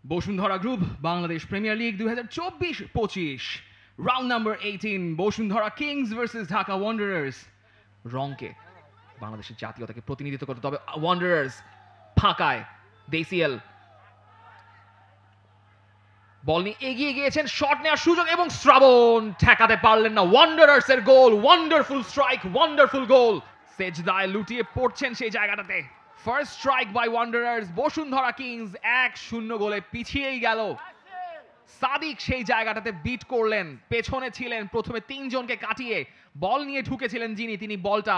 Bashundhara group Bangladesh premier league 2024-25 round number 18 Bashundhara kings versus Dhaka wanderers. রংকে বাংলাদেশের জাতীয়তাকে প্রতিনিধিত্ব করতে হবে ওয়ান্ডারার্স। ফাঁকায় দেসিয়েল বল নিয়ে এগিয়ে গিয়েছেন, শট নেওয়ার সুযোগ এবং শ্রাবণ ঠেকাতে পারলেন না। ওয়ান্ডারার্স এর goal, wonderful strike, wonderful goal. সেজদায় লুটিয়ে পড়ছেন সেই জায়গাটাতে। First strike by Wanderers. Bashundhara Kings 1-0 গোলে পিছিয়েই গেল। সাদিক সেই জায়গাটাতে বিট করলেন, পেছনে ছিলেন, প্রথমে তিনজনকে কাটিয়ে বল নিয়ে ঢুকেছিলেন যিনি, তিনি বলটা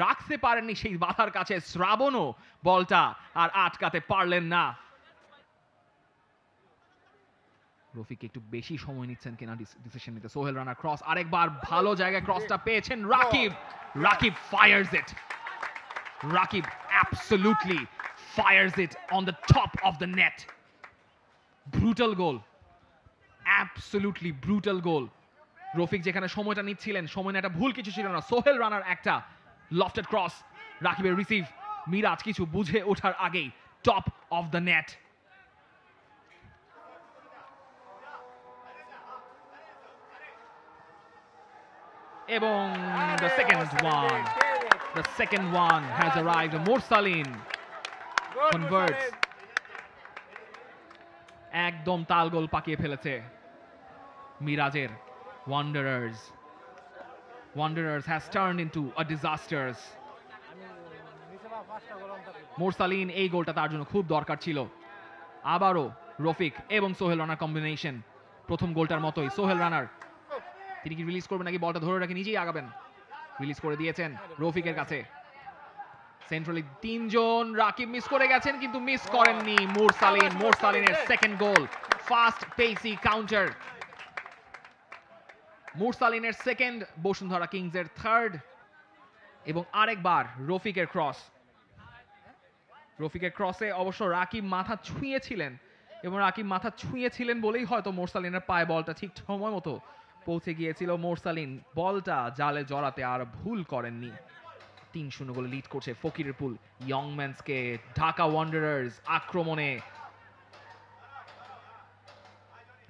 রাখতে পারেননি সেই বাধার কাছে। শ্রাবণও বলটা আর আটকাতে পারলেন না। রফিক একটু বেশি সময় নিচ্ছেন কিনা ডিসিশন নিতে। সোহেল রানা ক্রস, আরেকবার ভালো জায়গায় ক্রসটা পেয়েছেন Rakib. Rakib fires it. Rakib absolutely fires it on the top of the net. Brutal goal, absolutely brutal goal. Rafiq যেখানে সময়টা নিচ্ছিলেন, সময় নেওয়াটা ভুল কিছু ছিল না। সোহেল রানার একটা লফটেড ক্রস, রাকিবের রিসিভ, মিরাজ কিছু বুঝে ওঠার আগেই টপ অফ দ্য নেট। এবং the second one has arrived. Morsalin converts. একদম তাল গোল পাকিয়ে ফেলেছে মিরাজের Wanderers has turned into a disaster. Morsalin এই গোলটা তার জন্য খুব দরকার ছিল। আবারও রফিক এবং সোহেল রানার কম্বিনেশন, প্রথম গোলটার মতোই। সোহেল রানার, তিনি কি রিলিজ করবেন নাকি বলটা ধরে রাখে নিজেই আগাবেন? রিলিজ করে দিয়েছেন রফিকের কাছে। সেন্ট্রালি তিনজন, রাকিব মিস করে গেছেন কিন্তু মিস করেননি মোরসালিন। মোরসালিনের second goal, fast pacey counter. মোরসালিনের সেকেন্ড, বসুন্ধরা কিংসের থার্ড। এবং আরেকবার রফিকের ক্রস। রফিকের ক্রসে অবশ্য রাকিব মাথা ছুঁয়েছিলেন, এবং রাকিব মাথা ছুঁয়েছিলেন বলেই হয়তো মোরসালিনের পায়ে বলটা ঠিক সময় মতো পৌঁছে গিয়েছিল। মোরসালিন বলটা জালে জড়াতে আর ভুল করেননি। 3-0 গোলে লিড করছে ফকিরপুল ইয়ংম্যানসকে। ঢাকা ওয়ান্ডারার্স আক্রমণে,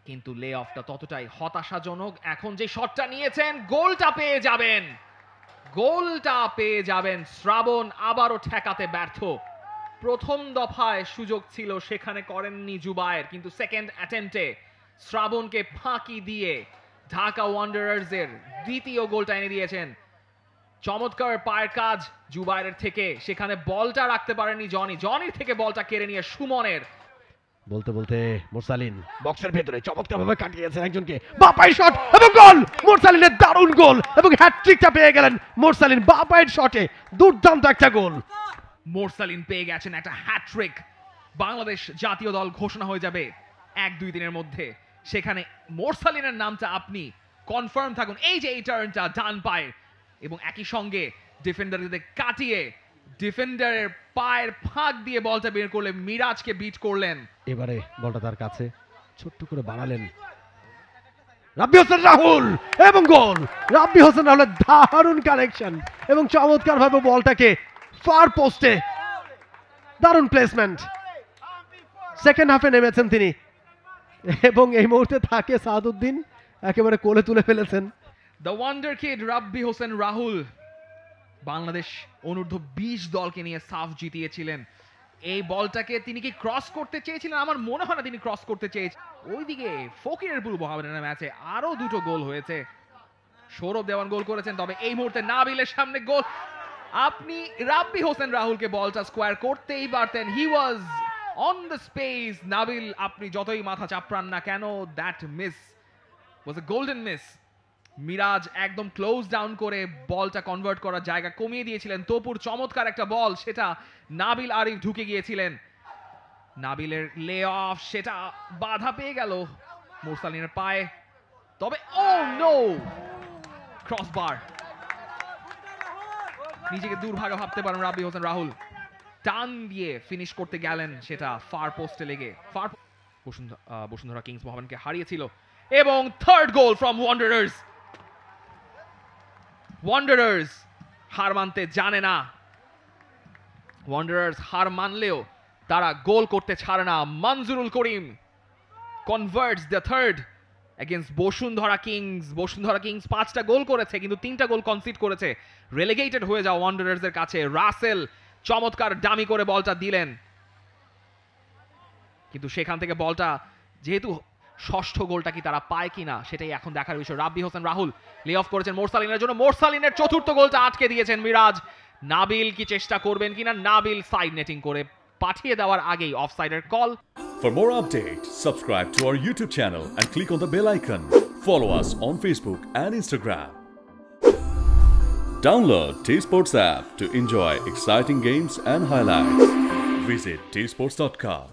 কিন্তু লে অফটা ততটাই হতাশাজনক। এখন যে শটটা নিয়েছেন, গোলটা পেয়ে যাবেন শ্রাবণ। আবারও ঠেকাতে ব্যর্থ। প্রথম দফায় সুযোগ ছিল, সেখানে করেননি জুবায়ের, কিন্তু সেকেন্ড অ্যাটেম্পটে শ্রাবণকে ফাঁকি দিয়ে ঢাকা ওয়ান্ডারার্সের দ্বিতীয় গোলটা এনে দিয়েছেন। চমৎকার পায়ের কাজ জুবায়ের থেকে, সেখানে বলটা রাখতে পারেনি জনির থেকে বলটা কেড়ে নিয়ে সুমনের। বলতে বলতে মোরসালিন বক্সের ভেতরে চমৎকারভাবে কাটিয়েছেন একজনকে, বাপাই শট এবং গোল। মোরসালিনের দারুণ গোল এবং হ্যাটট্রিকটা পেয়ে গেলেন মোরসালিন বাপাইয়ের শটে। দুর্দান্ত একটা গোল। মোরসালিন পেয়ে গেছেন একটা হ্যাটট্রিক। বাংলাদেশ জাতীয় দল ঘোষণা হয়ে যাবে 1-2 দিনের মধ্যে। সেখানে মোরসালিনের নামটা আপনি কনফার্ম থাকুন। এই যে এই টার্নটা ডান পায়ে, এবং একই সঙ্গে ডিফেন্ডারদের কাটিয়ে ডিফেন্ডারের পায়ের ফাঁক দিয়ে বলটা বের করলে মিরাজকে বিট করলেন। এবারে বলটা তার কাছে ছোট্ট করে বাড়ালেন রাব্বি হোসেন রাহুল এবং গোল। রাব্বি হোসেন রাহুলের দারুণ কানেকশন এবং চমৎকারভাবে বলটাকে ফার পোস্টে, দারুণ প্লেসমেন্ট। সেকেন্ড হাফে নেমেছেন তিনি, এবং এই মুহূর্তে থাকে সাদউদ্দিন একেবারে কোলে তুলে ফেলেছেন। দ্য ওয়ান্ডার কিড রাব্বি হোসেন রাহুল বাংলাদেশ অনূর্ধ্ব 20 দলকে নিয়ে সাফ জিতিয়েছিলেন। এই বলটাকে তিনি কি ক্রস করতে চেয়েছিলেন? আমার মনে হয় না তিনি ক্রস করতে চেয়েছিলেন। ওইদিকে ফকিরপুল মোহামেডানের ম্যাচে আরো দুটো গোল হয়েছে। সৌরভ দেওয়ান গোল করেছেন, তবে এই মুহূর্তে নাবিলের সামনে গোল। আপনি রাব্বি হোসেন রাহুলকে বলটা স্কোয়ার করতেই পারতেন। He was on the space. Nabil, আপনি যতই মাথা চাপড়ান না কেন, that miss was a golden miss. Miraj একদম ক্লোজ ডাউন করে বলটা কনভার্ট করার জায়গা কমিয়ে দিয়েছিলেন। তপুর চমৎকার একটা বল, সেটা নাবিল আরিফ ঢুকে গিয়েছিলেন। নাবিলের লে অফ, সেটা বাধা পেয়ে গেল মোরসালিনের পায়ে। তবে ও নো, ক্রসবার। নিজেকে দুর্ভাগা ভাবতে পারেন রাব্বি হোসেন রাহুল। টান দিয়ে ফিনিশ করতে গেলেন, সেটা ফার পোস্টে লেগে। বসুন্ধরা কিংস মোহামেডানকে হারিয়েছিল। এবং থার্ড গোল ফ্রম ওয়ান্ডারার্স হার মানতে জানে না। ওয়ান্ডারার্স হার মানলেও তারা গোল করতে ছাড়ে না। Monjurul Karim converts the third against Bashundhara kings. Bashundhara kings 5টা গোল করেছে, কিন্তু 3টা গোল কনসিড করেছে, রেলেগেটেড হয়ে যাওয়া ওয়ান্ডারার্সের কাছে। রাসেল চমৎকার ডামি করে বলটা দিলেন, কিন্তু সেখান থেকে বলটা যেহেতু ষষ্ঠ গোলটা কি তারা পায় কিনা সেটাই এখন দেখার বিষয়। রাব্বি হোসেন রাহুল লে অফ করেছেন মোরসালিনের জন্য, মোরসালিনের চতুর্থ গোলটা আটকে দিয়েছেন মিরাজ। নাবিল কি চেষ্টা করবেন কিনা, নাবিল সাইড নেটিং করে পাঠিয়ে দেওয়ার আগেই অফসাইডের call. For more updates, subscribe to our YouTube channel and click on the bell icon. Follow us on Facebook and Instagram. Download T Sports app to enjoy exciting games and highlights. Visit tsports.com.